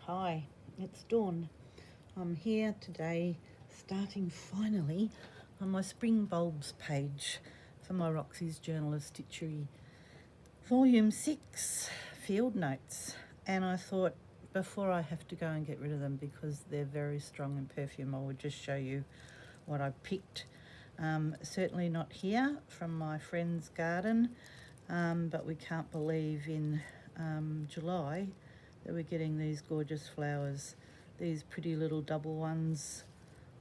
Hi, it's Dawn. I'm here today starting finally on my spring bulbs page for my Roxy's Journal of Stitchery Volume 6 field notes, and I thought before I have to go and get rid of them because they're very strong in perfume, I would just show you what I picked. Certainly not here from my friend's garden, but we can't believe in July that we're getting these gorgeous flowers, these pretty little double ones.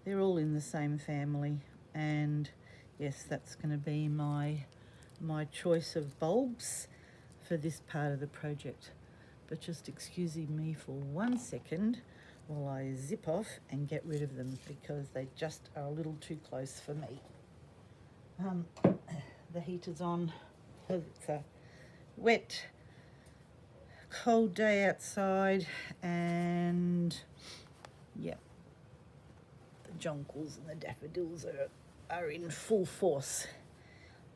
They're all in the same family, and yes, that's going to be my choice of bulbs for this part of the project. But just excusing me for 1 second while I zip off and get rid of them because they just are a little too close for me. The heater's on because it's a wet, cold day outside, and yeah, the jonquils and the daffodils are in full force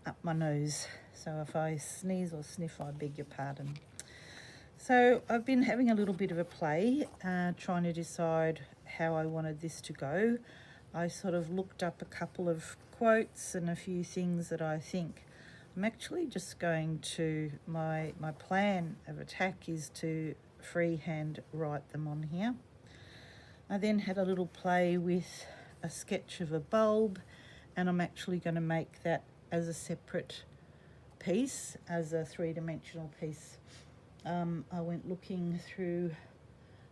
up my nose. So if I sneeze or sniff, I beg your pardon. So I've been having a little bit of a play, trying to decide how I wanted this to go. I sort of looked up a couple of quotes and a few things that I think I'm actually just going to, my plan of attack is to freehand write them on here. I then had a little play with a sketch of a bulb, and I'm actually going to make that as a separate piece, as a three-dimensional piece. I went looking through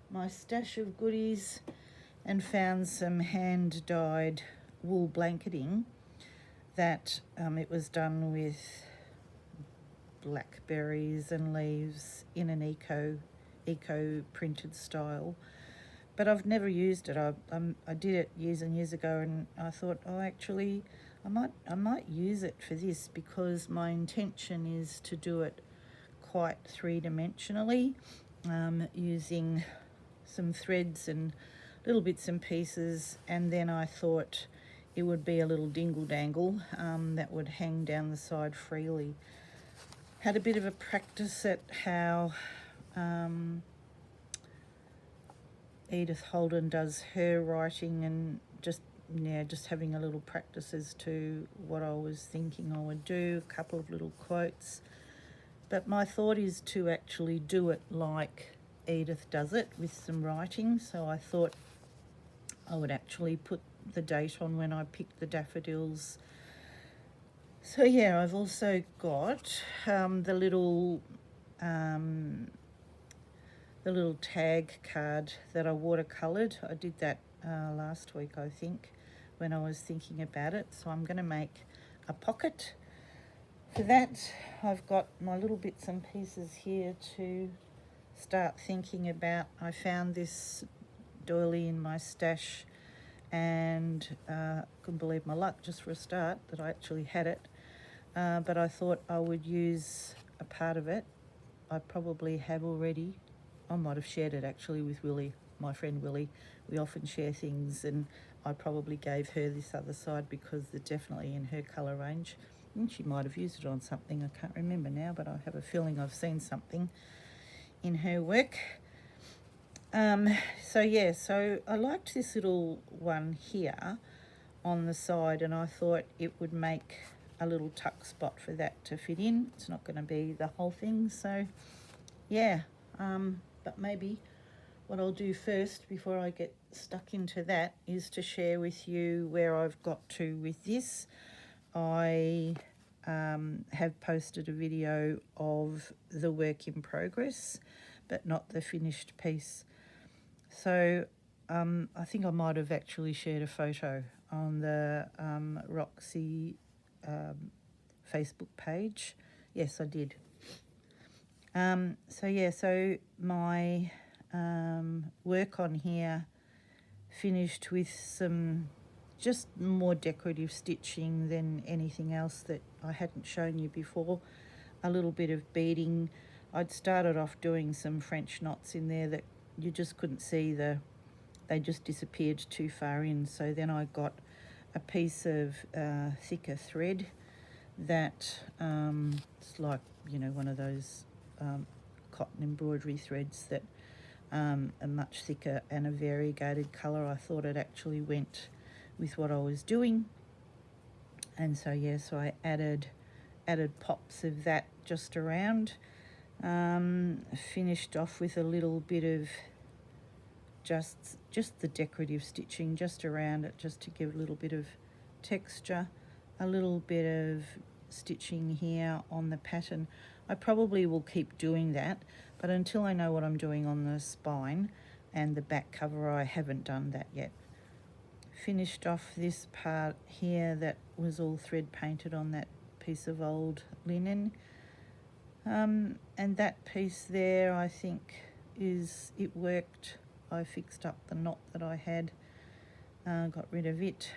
my stash of goodies and found some hand-dyed wool blanketing that it was done with blackberries and leaves in an eco printed style, but I've never used it. I did it years and years ago, and I thought, oh, actually I might use it for this because my intention is to do it quite three-dimensionally, using some threads and little bits and pieces, and then I thought it would be a little dingle-dangle that would hang down the side freely. Had a bit of a practice at how Edith Holden does her writing, and just having a little practice as to what I was thinking I would do, a couple of little quotes. But my thought is to actually do it like Edith does it with some writing, so I thought I would actually put the date on when I picked the daffodils. So yeah, I've also got the little tag card that I watercoloured. I did that last week, I think, when I was thinking about it. So I'm going to make a pocket. For that, I've got my little bits and pieces here to start thinking about. I found this doily in my stash, and couldn't believe my luck, just for a start, that I actually had it. But I thought I would use a part of it. I probably have already. I might have shared it actually with Willie, my friend Willie. We often share things, and I probably gave her this other side because they're definitely in her colour range. And she might have used it on something, I can't remember now, but I have a feeling I've seen something in her work. So I liked this little one here on the side, and I thought it would make a little tuck spot for that to fit in. It's not going to be the whole thing, so yeah, but maybe what I'll do first before I get stuck into that is to share with you where I've got to with this. I have posted a video of the work in progress, but not the finished piece. So I think I might have actually shared a photo on the Roxy Facebook page. Yes, I did. So my work on here finished with some just more decorative stitching than anything else that I hadn't shown you before. A little bit of beading. I'd started off doing some French knots in there that you just couldn't see, they just disappeared too far in. So then I got a piece of thicker thread that it's like, one of those cotton embroidery threads that a much thicker and a variegated colour. I thought it actually went with what I was doing. And so yeah, so I added pops of that just around. Finished off with a little bit of just the decorative stitching just around it, just to give a little bit of texture. A little bit of stitching here on the pattern. I probably will keep doing that, but until I know what I'm doing on the spine and the back cover, I haven't done that yet. Finished off this part here that was all thread painted on that piece of old linen. And that piece there, I think, it worked. I fixed up the knot that I had, got rid of it.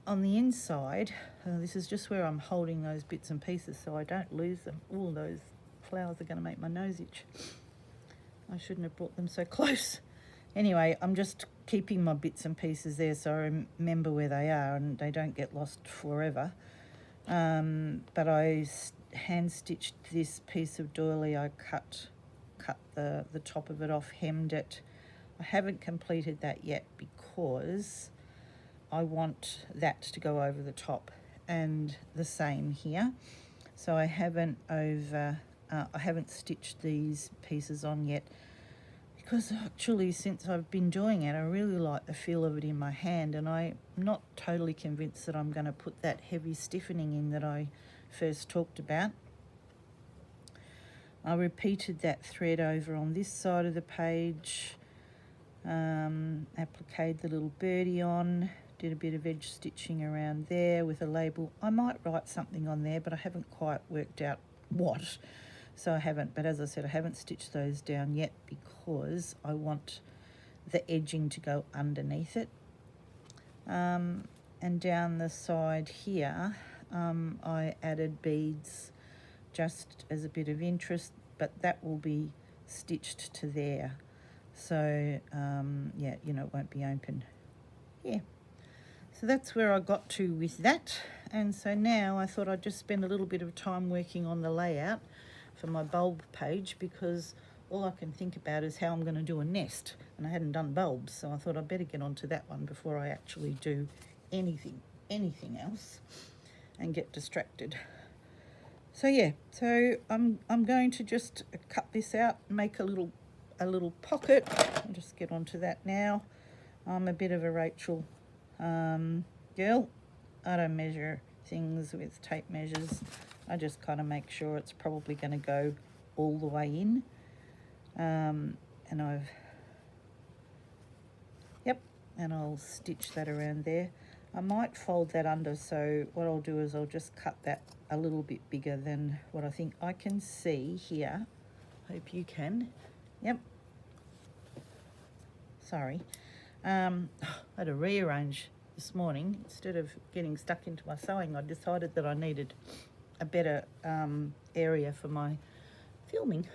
On the inside, this is just where I'm holding those bits and pieces so I don't lose them. All those flowers are going to make my nose itch. I shouldn't have brought them so close. Anyway, I'm just keeping my bits and pieces there so I remember where they are and they don't get lost forever. But I hand stitched this piece of doily. I cut the top of it off, hemmed it. I haven't completed that yet because I want that to go over the top, and the same here. So I haven't stitched these pieces on yet, because actually since I've been doing it, I really like the feel of it in my hand, and I'm not totally convinced that I'm going to put that heavy stiffening in that I first talked about. I repeated that thread over on this side of the page, appliqued the little birdie on, did a bit of edge stitching around there with a label. I might write something on there, but I haven't quite worked out what, so I haven't. But as I said, I haven't stitched those down yet because I want the edging to go underneath it. And down the side here, I added beads just as a bit of interest, but that will be stitched to there. So, yeah, you know, it won't be open. Yeah. So that's where I got to with that. And so now I thought I'd just spend a little bit of time working on the layout for my bulb page, because all I can think about is how I'm going to do a nest, and I hadn't done bulbs, so I thought I'd better get onto that one before I actually do anything else and get distracted. So yeah, so I'm going to just cut this out, make a little pocket. I'll just get onto that now. I'm a bit of a Rachel girl. I don't measure things with tape measures. I just kind of make sure it's probably going to go all the way in. And I'll stitch that around there. I might fold that under, so what I'll do is I'll just cut that a little bit bigger than what I think I can see here. Hope you can. Yep. Sorry. I had to rearrange this morning. Instead of getting stuck into my sewing, I decided that I needed a better area for my filming.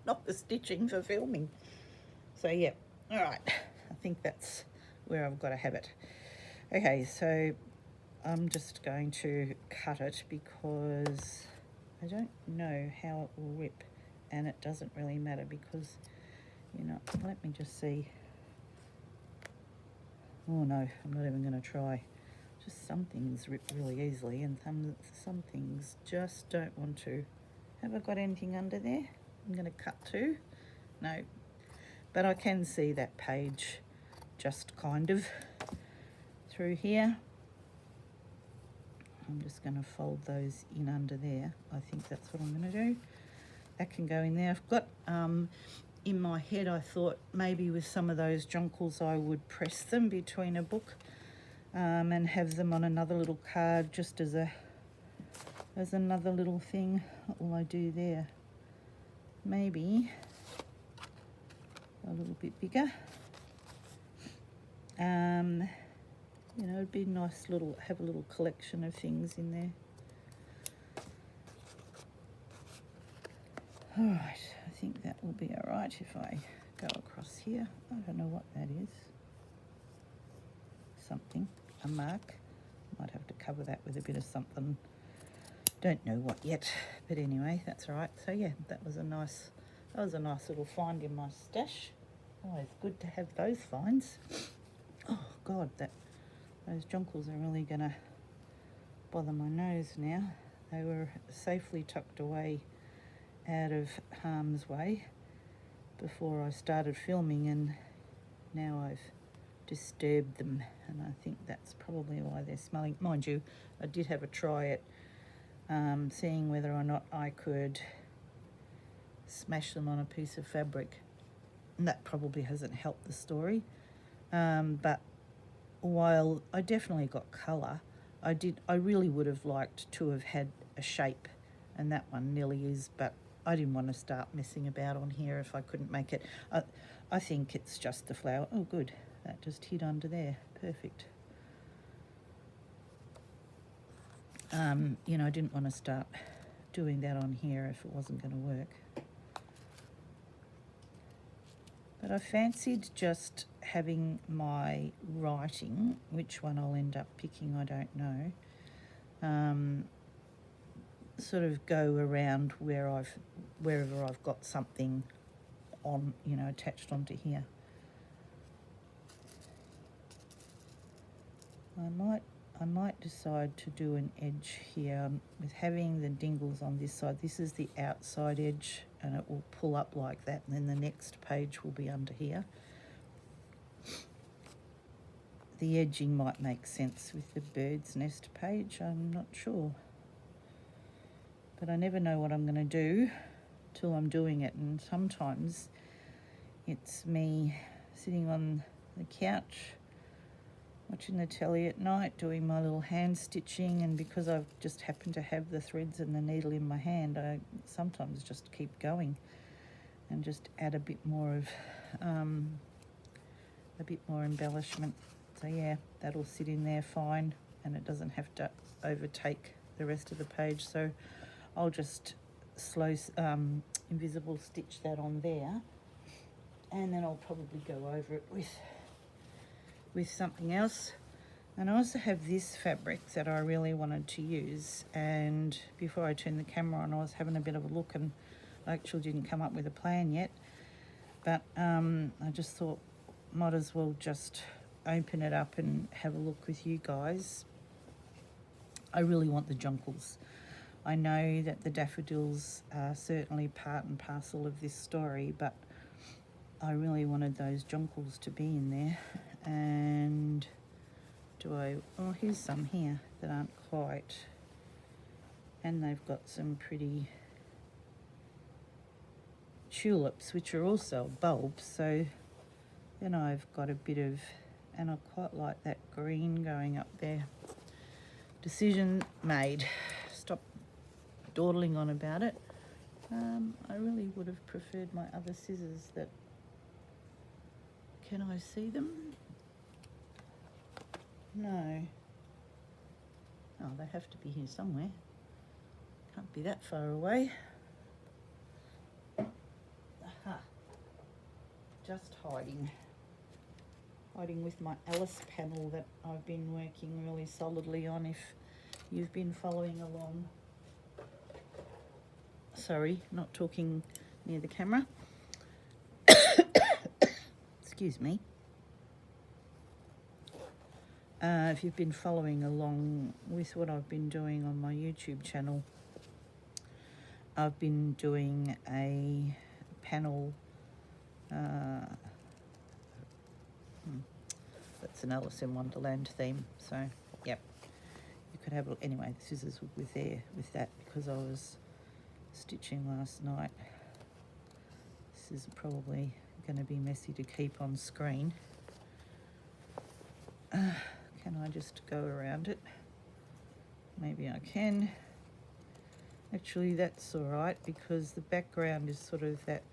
Not the stitching, for filming. So yeah, all right. I think that's where I've got to have it. Okay, so I'm just going to cut it because I don't know how it will rip, and it doesn't really matter because, you know, let me just see. Oh no, I'm not even going to try. Just some things rip really easily, and some things just don't want to. Have I got anything under there I'm going to cut to? No, but I can see that page just kind of through here. I'm just going to fold those in under there. I think that's what I'm going to do. That can go in there. I've got in my head, I thought maybe with some of those jonquils I would press them between a book and have them on another little card, just as another little thing. What will I do there? Maybe a little bit bigger. You know, it'd be nice have a little collection of things in there. All right, I think that will be all right if I go across here. I don't know what that is. Something, a mark. Might have to cover that with a bit of something. Don't know what yet, but anyway, that's all right. So yeah, that was a nice That was a nice little find in my stash. Always good to have those finds. Oh God, those jonquils are really gonna bother my nose now. They were safely tucked away out of harm's way before I started filming, and now I've disturbed them, and I think that's probably why they're smelling. Mind you, I did have a try at seeing whether or not I could smash them on a piece of fabric, and that probably hasn't helped the story. But while I definitely got colour, I really would have liked to have had a shape, and that one nearly is, but I didn't want to start messing about on here if I couldn't make it. I think it's just the flower. Oh good, that just hid under there, perfect. You know, I didn't want to start doing that on here if it wasn't going to work. But I fancied just having my writing, which one I'll end up picking, I don't know, sort of go around wherever I've got something on, you know, attached onto here. I might decide to do an edge here with having the dingles on this side. This is the outside edge, and it will pull up like that, and then the next page will be under here. The edging might make sense with the bird's nest page, I'm not sure. But I never know what I'm going to do till I'm doing it, and sometimes it's me sitting on the couch watching the telly at night, doing my little hand stitching, and because I've just happened to have the threads and the needle in my hand, I sometimes just keep going and just add a bit more embellishment. So yeah, that'll sit in there fine, and it doesn't have to overtake the rest of the page. So I'll just slow invisible stitch that on there, and then I'll probably go over it with something else. And I also have this fabric that I really wanted to use, and before I turned the camera on I was having a bit of a look, and I actually didn't come up with a plan yet, but I just thought might as well just open it up and have a look with you guys. I really want the jonquils. I know that the daffodils are certainly part and parcel of this story, but I really wanted those jonquils to be in there. And oh, here's some here that aren't quite, and they've got some pretty tulips which are also bulbs, so then I've got a bit of, and I quite like that green going up there. Decision made. Stop dawdling on about it. I really would have preferred my other scissors. That, can I see them? No. Oh, they have to be here somewhere. Can't be that far away. Aha. Just hiding. Hiding with my Alice panel that I've been working really solidly on, if you've been following along. Sorry, not talking near the camera. Excuse me. If you've been following along with what I've been doing on my YouTube channel, I've been doing a panel, that's an Alice in Wonderland theme, so yep, you could have a look. Anyway, the scissors were there with that because I was stitching last night. This is probably going to be messy to keep on screen. Can I just go around it? Maybe I can. Actually, that's all right because the background is sort of that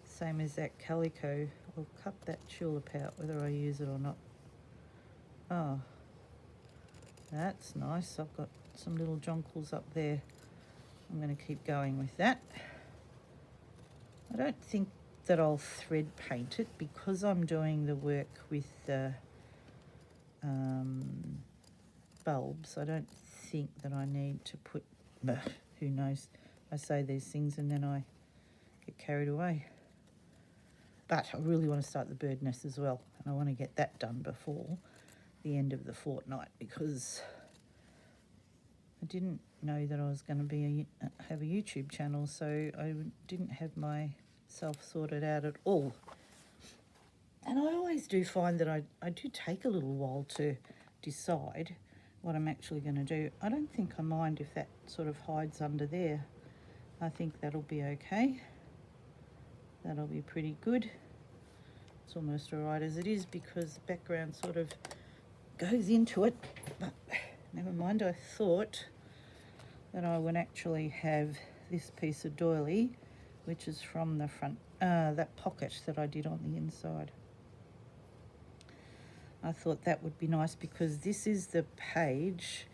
same as that calico. I'll cut that tulip out whether I use it or not. Oh, that's nice. I've got some little jonquils up there. I'm going to keep going with that. I don't think that I'll thread paint it because I'm doing the work with the bulbs. I don't think that I need to put, who knows, I say these things and then I get carried away. But I really want to start the bird nest as well, and I want to get that done before the end of the fortnight, because I didn't know that I was going to have a YouTube channel, so I didn't have myself sorted out at all. And I always do find that I do take a little while to decide what I'm actually going to do. I don't think I mind if that sort of hides under there. I think that'll be okay. That'll be pretty good. It's almost all right as it is because the background sort of goes into it. But never mind, I thought that I would actually have this piece of doily, which is from the front, that pocket that I did on the inside. I thought that would be nice because this is the page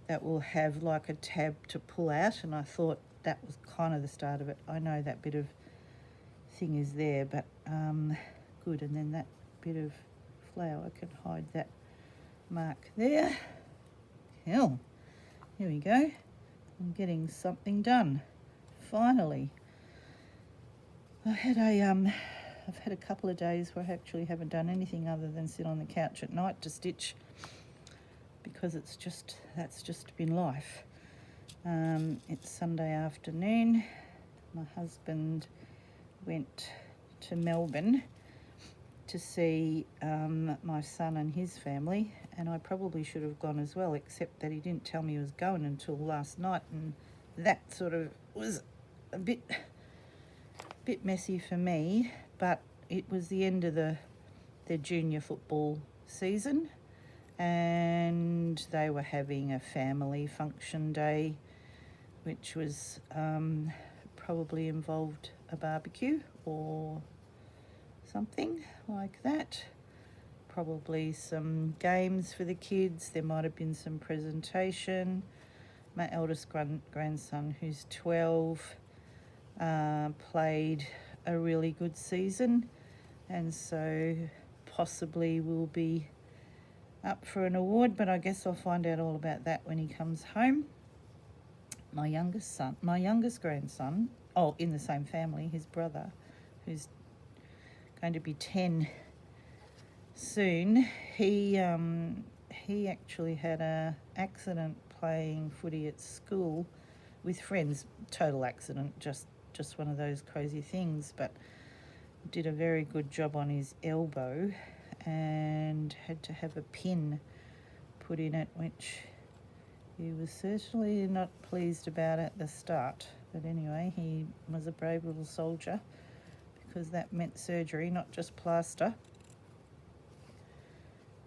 that will have like a tab to pull out, and I thought that was kind of the start of it. I know that bit of thing is there, but good. And then that bit of flower can hide that mark there. Hell, here we go. I'm getting something done, finally. I've had a couple of days where I actually haven't done anything other than sit on the couch at night to stitch, because that's just been life. It's Sunday afternoon. My husband went to Melbourne to see my son and his family, and I probably should have gone as well, except that he didn't tell me he was going until last night, and that sort of was a bit messy for me. But it was the end of the junior football season, and they were having a family function day, which was probably involved a barbecue or something like that. Probably some games for the kids. There might have been some presentation. My eldest grandson, who's 12, played a really good season, and so possibly will be up for an award, but I guess I'll find out all about that when he comes home. My youngest grandson, in the same family, his brother, who's going to be 10 soon, he actually had a accident playing footy at school with friends. Total accident, just one of those crazy things, but did a very good job on his elbow and had to have a pin put in it, which he was certainly not pleased about at the start. But anyway, he was a brave little soldier, because that meant surgery, not just plaster.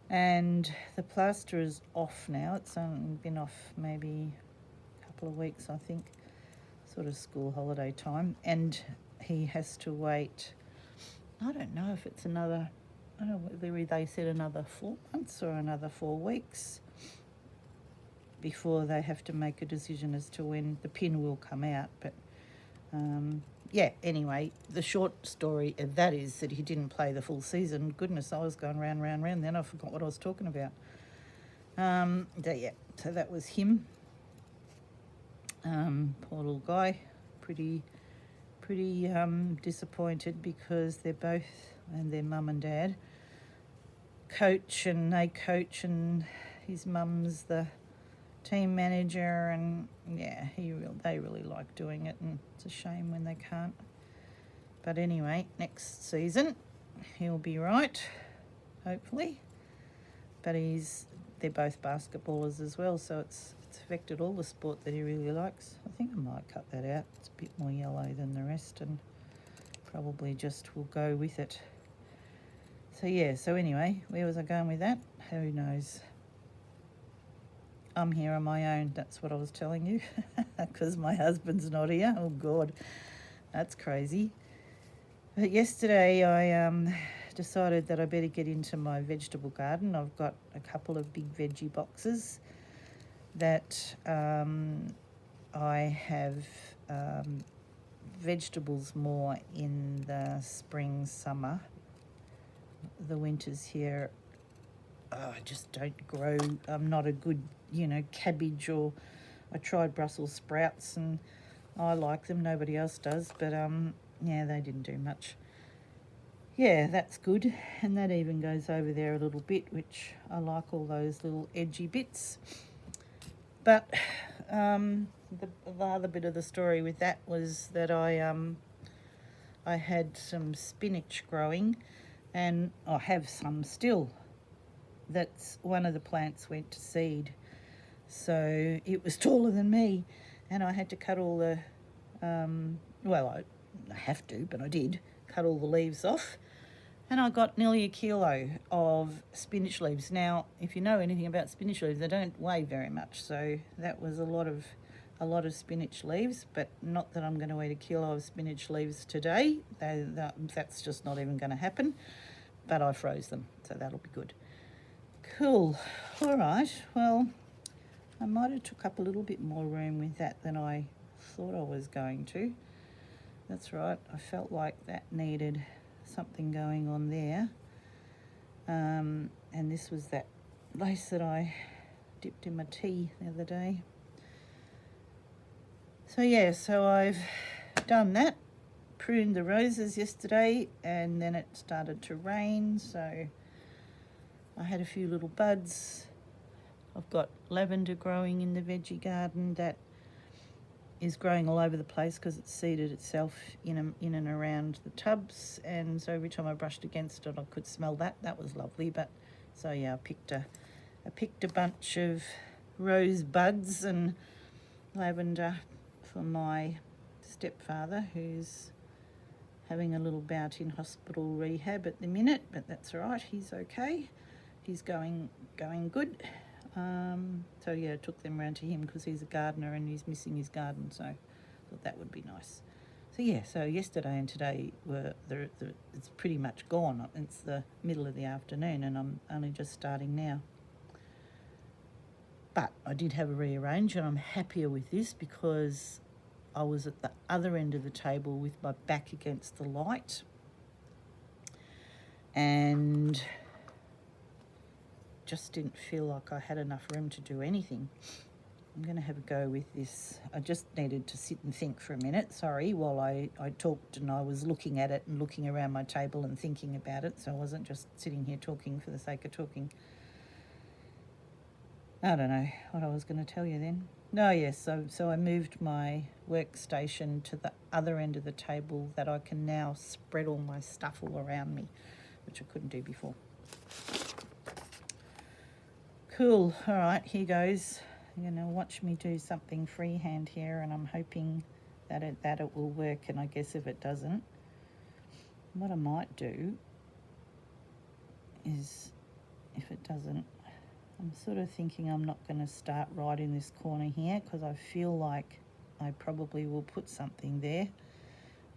And the plaster is off now. It's only been off maybe a couple of weeks, I think, sort of school holiday time. And he has to wait, I don't know if it's another, I don't know whether they said another 4 months or another 4 weeks before they have to make a decision as to when the pin will come out. But anyway, the short story of that is that he didn't play the full season. Goodness, I was going round, then I forgot what I was talking about. So that was him. Poor little guy, pretty disappointed, because they're both, and their mum and dad coach, and his mum's the team manager, and they really like doing it, and it's a shame when they can't. But anyway, next season he'll be right, hopefully. But they're both basketballers as well, so it's affected all the sport that he really likes. I think I might cut that out. It's a bit more yellow than the rest, and probably just will go with it. So anyway, where was I going with that? Who knows? I'm here on my own, that's what I was telling you, because my husband's not here. Oh God, that's crazy. But yesterday I decided that I better get into my vegetable garden. I've got a couple of big veggie boxes that I have vegetables more in the spring, summer. The winters here, I just don't grow. I'm not a good, cabbage, or I tried Brussels sprouts and I like them. Nobody else does, but yeah, they didn't do much. Yeah, that's good. And that even goes over there a little bit, which I like, all those little edgy bits. But the other bit of the story with that was that I had some spinach growing, and I have some still. That's one of the plants went to seed, so it was taller than me, and I had to cut all the I have to, but I did cut all the leaves off, and I got nearly a kilo of spinach leaves. Now, if you know anything about spinach leaves, they don't weigh very much, so that was a lot of spinach leaves, but not that I'm going to eat a kilo of spinach leaves today. That's just not even going to happen, but I froze them, so that'll be good. Cool. All right, well, I might have took up a little bit more room with that than I thought I was going to. That's right, I felt like that needed something going on there. And this was that lace that I dipped in my tea the other day. So yeah, so I've done that, pruned the roses yesterday, and then it started to rain, so I had a few little buds. I've got lavender growing in the veggie garden that is growing all over the place because it's seeded itself in and around the tubs, and so every time I brushed against it I could smell that. That was lovely. But so yeah, I picked a bunch of rose buds and lavender for my stepfather, who's having a little bout in hospital rehab at the minute, but that's all right, he's okay, he's going good. So yeah, I took them round to him because he's a gardener and he's missing his garden, so I thought that would be nice. So yeah, so yesterday and today were it's pretty much gone. It's the middle of the afternoon and I'm only just starting now. But I did have a rearrange, and I'm happier with this because I was at the other end of the table with my back against the light, and just didn't feel like I had enough room to do anything. I'm going to have a go with this. I just needed to sit and think for a minute, sorry, while I talked, and I was looking at it and looking around my table and thinking about it, so I wasn't just sitting here talking for the sake of talking. I don't know what I was going to tell you then. No, yes, so I moved my workstation to the other end of the table that I can now spread all my stuff all around me, which I couldn't do before. Cool, all right, here goes. You're going to watch me do something freehand here, and I'm hoping that it will work, and I guess if it doesn't, what I might do is, if it doesn't, I'm sort of thinking I'm not going to start right in this corner here because I feel like I probably will put something there.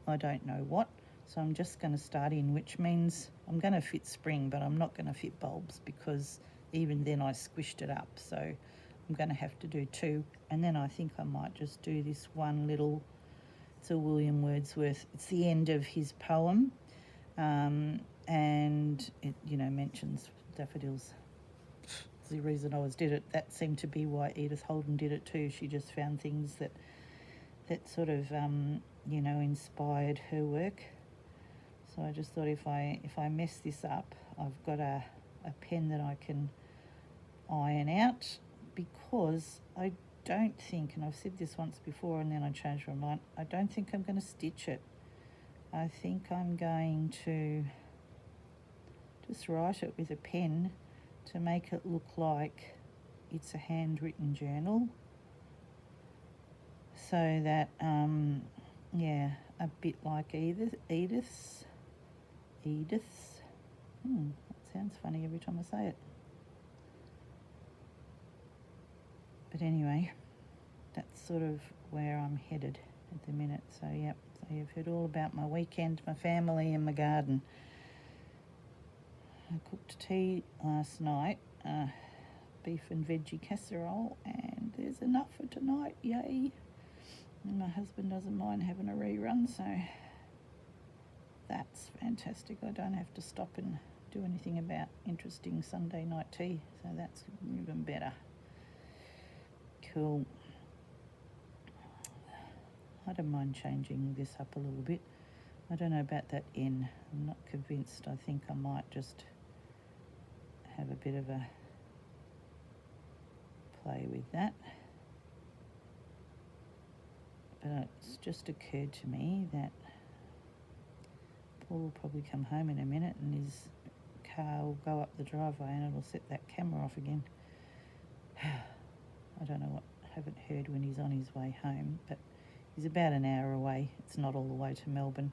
I don't know what. So I'm just going to start in, which means I'm going to fit spring, but I'm not going to fit bulbs because even then I squished it up. So I'm going to have to do two. And then I think I might just do this one little, it's a William Wordsworth, it's the end of his poem. And it, mentions daffodils. The reason I did it. That seemed to be why Edith Holden did it too. She just found things that sort of inspired her work. So I just thought if I mess this up, I've got a pen that I can iron out, because I don't think, and I've said this once before and then I changed my mind, I don't think I'm going to stitch it. I think I'm going to just write it with a pen to make it look like it's a handwritten journal, so that a bit like Edith's. That sounds funny every time I say it. But anyway, that's sort of where I'm headed at the minute. So yep, so you've heard all about my weekend, my family and my garden. I cooked tea last night, beef and veggie casserole, and there's enough for tonight, yay. And my husband doesn't mind having a rerun, so that's fantastic. I don't have to stop and do anything about interesting Sunday night tea, so that's even better. Cool. I don't mind changing this up a little bit. I don't know about that N. I'm not convinced. I think I might just have a bit of a play with that. But it's just occurred to me that Paul will probably come home in a minute and his car will go up the driveway and it'll set that camera off again. I don't know what, haven't heard when he's on his way home, but he's about an hour away. It's not all the way to Melbourne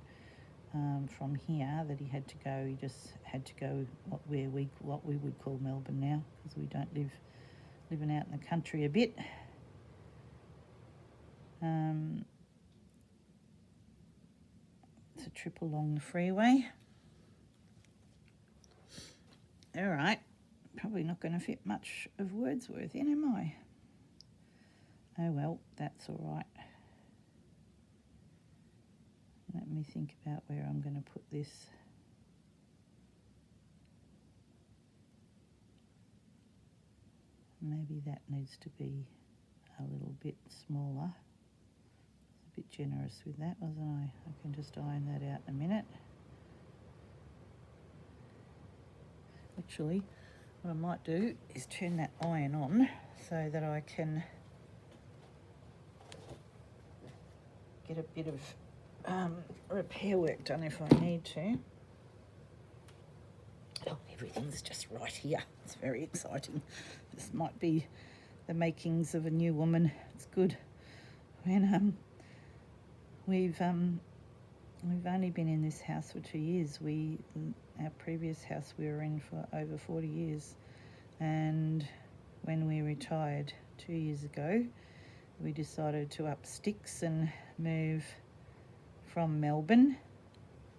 from here that he had to go. He just had to go what we would call Melbourne now, because we don't living out in the country a bit. It's a trip along the freeway. All right, probably not going to fit much of Wordsworth in, am I? Oh well, that's all right. Let me think about where I'm going to put this. Maybe that needs to be a little bit smaller. A bit generous with that, wasn't I? I can just iron that out in a minute. Actually, what I might do is turn that iron on so that I can get a bit of repair work done if I need to. Oh, everything's just right here. It's very exciting. This might be the makings of a new woman. It's good. When we've only been in this house for 2 years. Our previous house we were in for over 40 years, and when we retired 2 years ago, we decided to up sticks and move from Melbourne.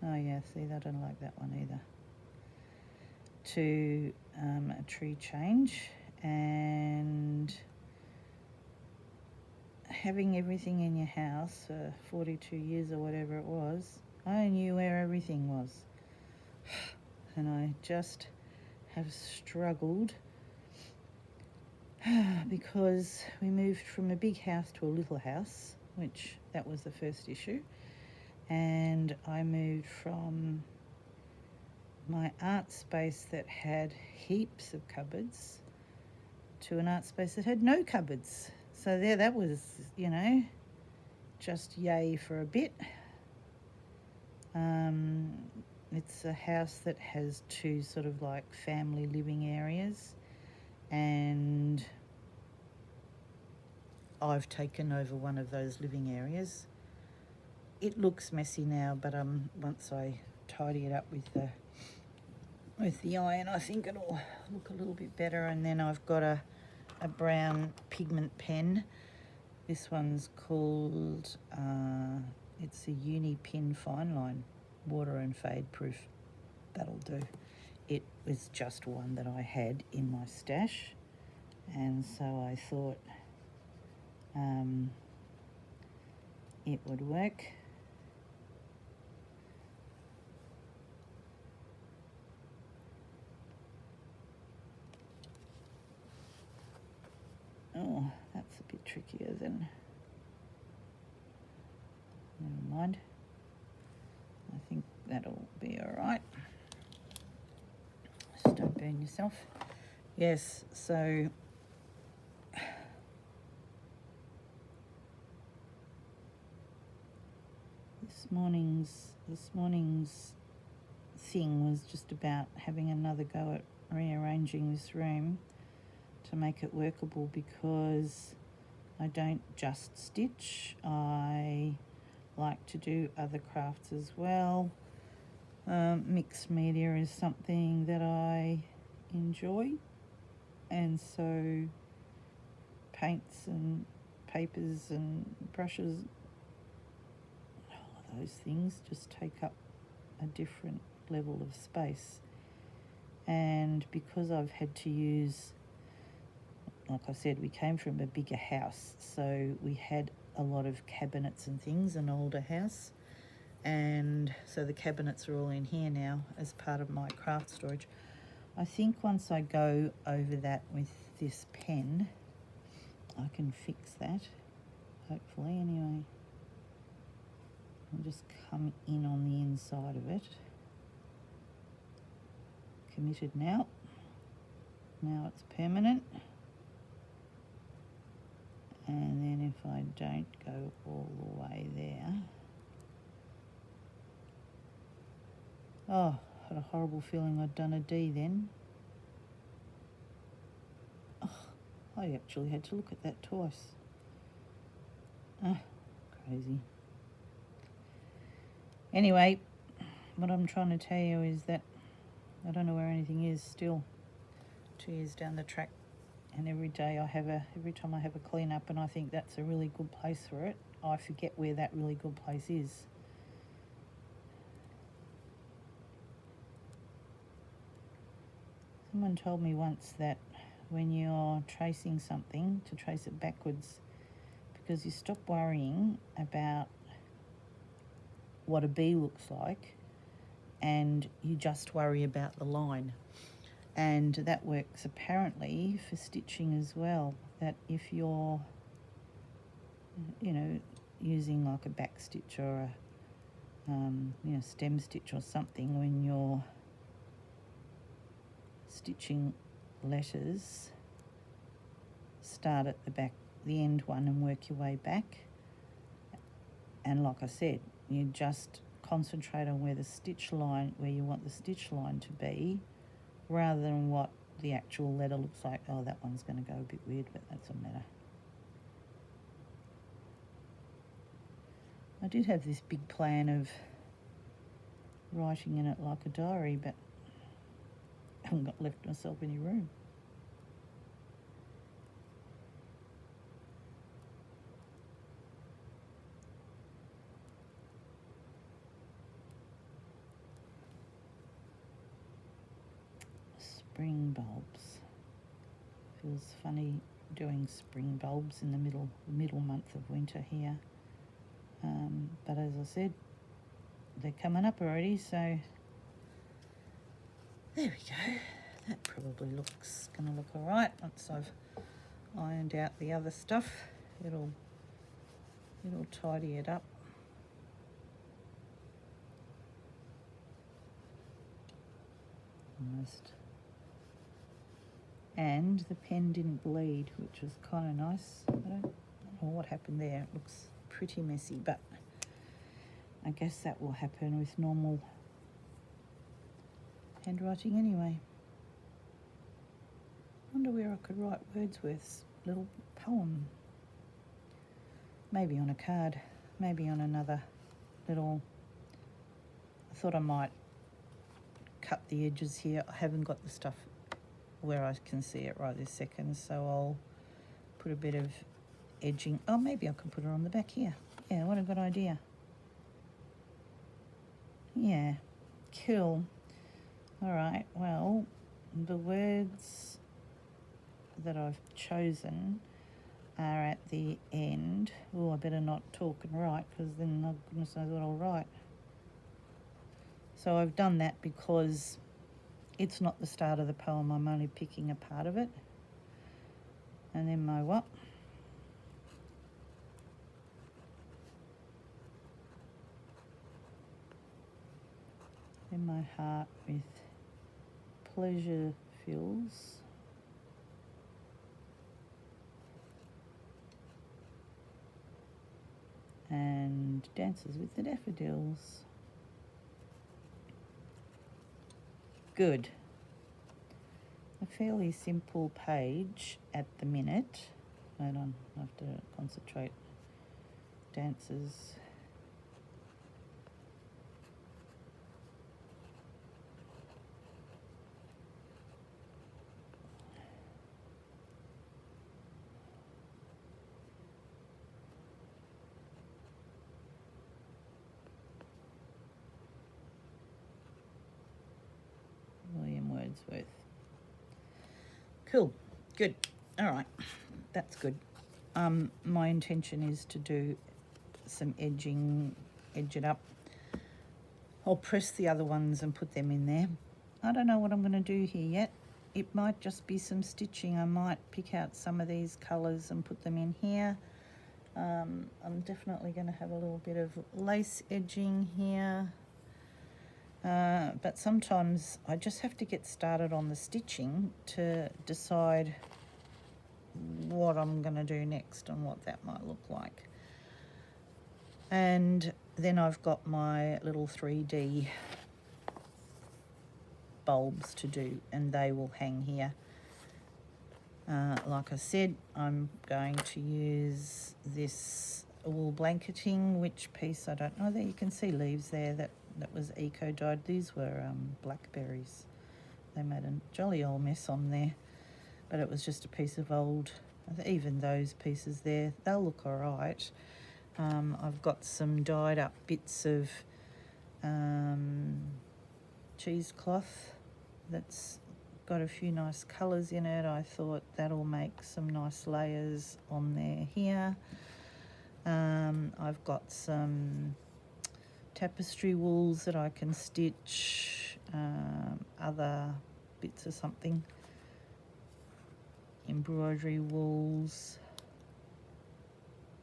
Oh yeah, see, I don't like that one either. To a tree change, and having everything in your house for 42 years or whatever it was, I knew where everything was. And I just have struggled because we moved from a big house to a little house, which that was the first issue. And I moved from my art space that had heaps of cupboards to an art space that had no cupboards. So there, that was, just yay for a bit. It's a house that has 2 sort of like family living areas, and I've taken over one of those living areas. It looks messy now, but once I tidy it up with the iron, I think it'll look a little bit better. And then I've got a brown pigment pen. This one's called, it's a Uni Pin Fine Line, water and fade proof. That'll do. It was just one that I had in my stash, and so I thought it would work. Oh, that's a bit trickier than... Never mind. I think that'll be all right. Just don't burn yourself. Yes, so this morning's thing was just about having another go at rearranging this room to make it workable, because I don't just stitch. I like to do other crafts as well. Mixed media is something that I enjoy, and so paints and papers and brushes, all of those things just take up a different level of space. And because I've had to use, like I said, we came from a bigger house, so we had a lot of cabinets and things, an older house, and so the cabinets are all in here now as part of my craft storage. I think once I go over that with this pen, I can fix that, hopefully, anyway. I'll just come in on the inside of it. Committed now. Now it's permanent. And then if I don't go all the way there. Oh, I had a horrible feeling I'd done a D then. Oh, I actually had to look at that twice. Crazy. Anyway, what I'm trying to tell you is that I don't know where anything is still. 2 years down the track, and every time I have a clean up and I think that's a really good place for it, I forget where that really good place is. Someone told me once that when you're tracing something, to trace it backwards, because you stop worrying about what a B looks like and you just worry about the line. And that works apparently for stitching as well, that if you're, using like a back stitch or a stem stitch or something, when you're stitching letters, start at the end one and work your way back. And like I said, you just concentrate on where you want the stitch line to be, rather than what the actual letter looks like. Oh, that one's going to go a bit weird, but that doesn't matter. I did have this big plan of writing in it like a diary, but I haven't left myself any room. Spring bulbs. Feels funny doing spring bulbs in the middle month of winter here. But as I said, they're coming up already, so there we go. That probably going to look all right once I've ironed out the other stuff. It'll tidy it up. Almost. And the pen didn't bleed, which was kind of nice. I don't know what happened there. It looks pretty messy, but I guess that will happen with normal handwriting anyway. I wonder where I could write Wordsworth's little poem. Maybe on a card, maybe on another little... I thought I might cut the edges here. I haven't got the stuff where I can see it right this second, so I'll put a bit of edging. Oh, maybe I can put it on the back here. Yeah, what a good idea. Yeah, cool. All right, well, the words that I've chosen are at the end. Oh, I better not talk and write, because then, oh goodness knows what I'll write. So I've done that because it's not the start of the poem. I'm only picking a part of it. And then my what? Then my heart with pleasure fills. And dances with the daffodils. Good. A fairly simple page at the minute. Hold on, I have to concentrate. Dances. Wordsworth. Cool, good. All right, that's good. My intention is to do some edging, edge it up. I'll press the other ones and put them in there. I don't know what I'm going to do here yet. It might just be some stitching. I might pick out some of these colours and put them in here, I'm definitely going to have a little bit of lace edging here. But sometimes I just have to get started on the stitching to decide what I'm going to do next and what that might look like. And then I've got my little 3D bulbs to do, and they will hang here. Like I said, I'm going to use this wool blanketing, which piece I don't know. There you can see leaves there. That was eco dyed. These were blackberries. They made a jolly old mess on there, but it was just a piece of old. Even those pieces there, they'll look all right. I've got some dyed up bits of cheesecloth that's got a few nice colours in it. I thought that'll make some nice layers on there here. I've got some tapestry wools that I can stitch, other bits of something, embroidery wools.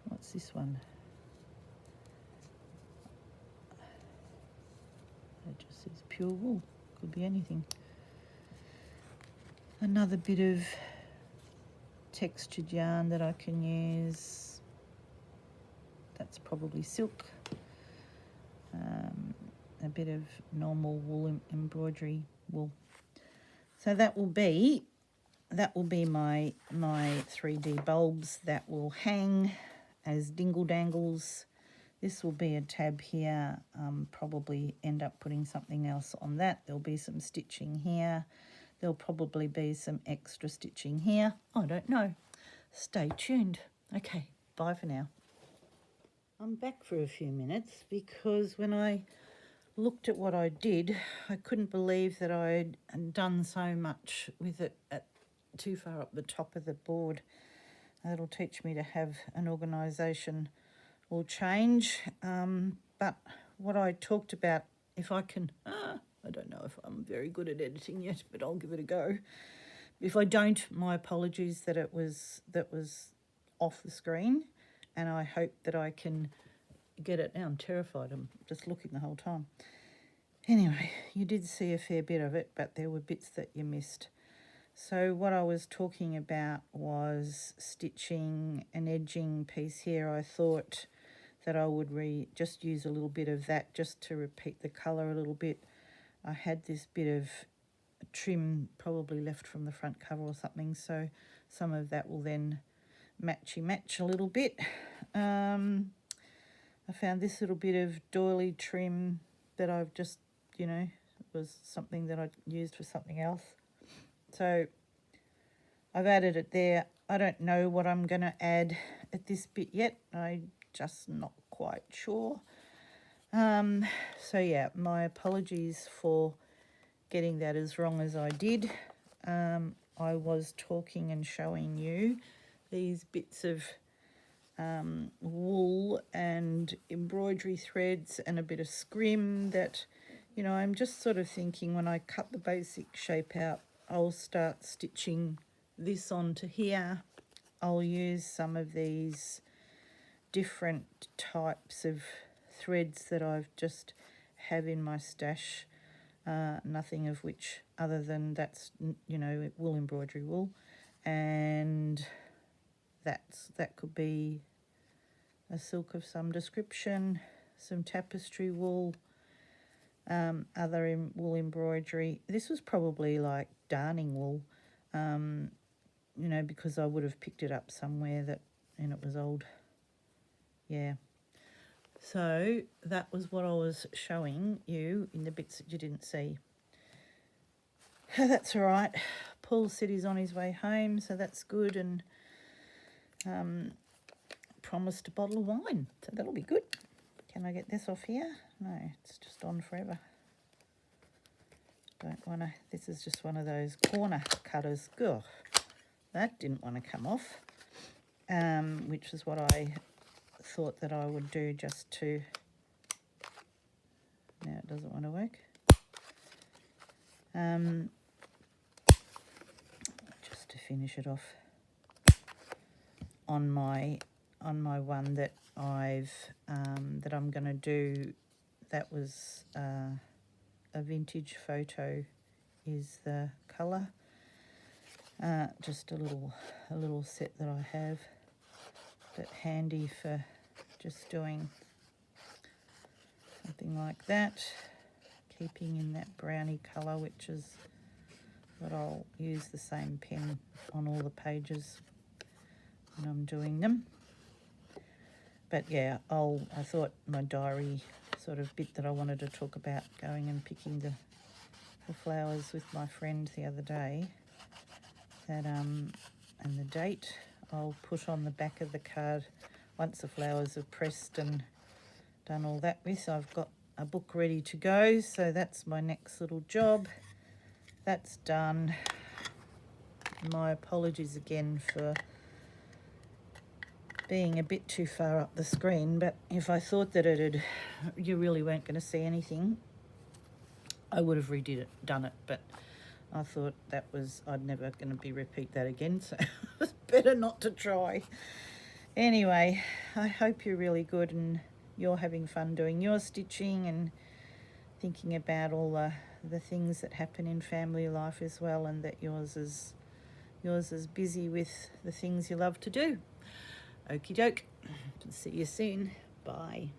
What's this one? It just says pure wool, could be anything. Another bit of textured yarn that I can use. That's probably silk. A bit of normal wool, embroidery wool. So that will be my 3D bulbs that will hang as dingle dangles. This will be a tab here. Probably end up putting something else on that. There'll be some stitching here. There'll probably be some extra stitching here. I don't know. Stay tuned. Okay, bye for now. I'm back for a few minutes because when I looked at what I did, I couldn't believe that I'd done so much with it too far up the top of the board. That'll teach me to have an organisation or change. But what I talked about, if I can, I don't know if I'm very good at editing yet, but I'll give it a go. If I don't, my apologies that was off the screen, and I hope that I can get it. Now I'm terrified. I'm just looking the whole time. Anyway, you did see a fair bit of it, but there were bits that you missed. So what I was talking about was stitching an edging piece here. I thought that I would just use a little bit of that just to repeat the colour a little bit. I had this bit of trim probably left from the front cover or something, so some of that will then match a little bit. I found this little bit of doily trim that I've just, it was something that I used for something else. So I've added it there. I don't know what I'm going to add at this bit yet. I'm just not quite sure. So yeah, my apologies for getting that as wrong as I did. I was talking and showing you these bits of wool and embroidery threads and a bit of scrim that, I'm just sort of thinking when I cut the basic shape out, I'll start stitching this onto here. I'll use some of these different types of threads that I've just have in my stash. Nothing of which other than that's, wool embroidery wool, and that could be a silk of some description, some tapestry wool, other wool embroidery. This was probably like darning wool, because I would have picked it up somewhere and it was old. Yeah. So that was what I was showing you in the bits that you didn't see. That's all right. Paul said he's on his way home, so that's good, and promised a bottle of wine, so that'll be good. Can I get this off here? No, it's just on forever. Don't want to. This is just one of those corner cutters. Ugh, that didn't want to come off, which is what I thought that I would do just to. Now it doesn't want to work. Just to finish it off on my on my one that that I'm going to do. That was a vintage photo is the colour. Just a little set that I have, but handy for just doing something like that, keeping in that brownie colour, which is what I'll use the same pen on all the pages when I'm doing them. But yeah, I thought my diary sort of bit that I wanted to talk about going and picking the flowers with my friend the other day, that and the date I'll put on the back of the card once the flowers are pressed and done all that with. I've got a book ready to go, so that's my next little job. That's done. My apologies again for being a bit too far up the screen, but if I thought that you really weren't going to see anything, I would have done it, but I thought I'd never going to repeat that again, so it's better not to try. Anyway, I hope you're really good and you're having fun doing your stitching and thinking about all the things that happen in family life as well, and that yours is busy with the things you love to do. Okie doke. See you soon. Bye.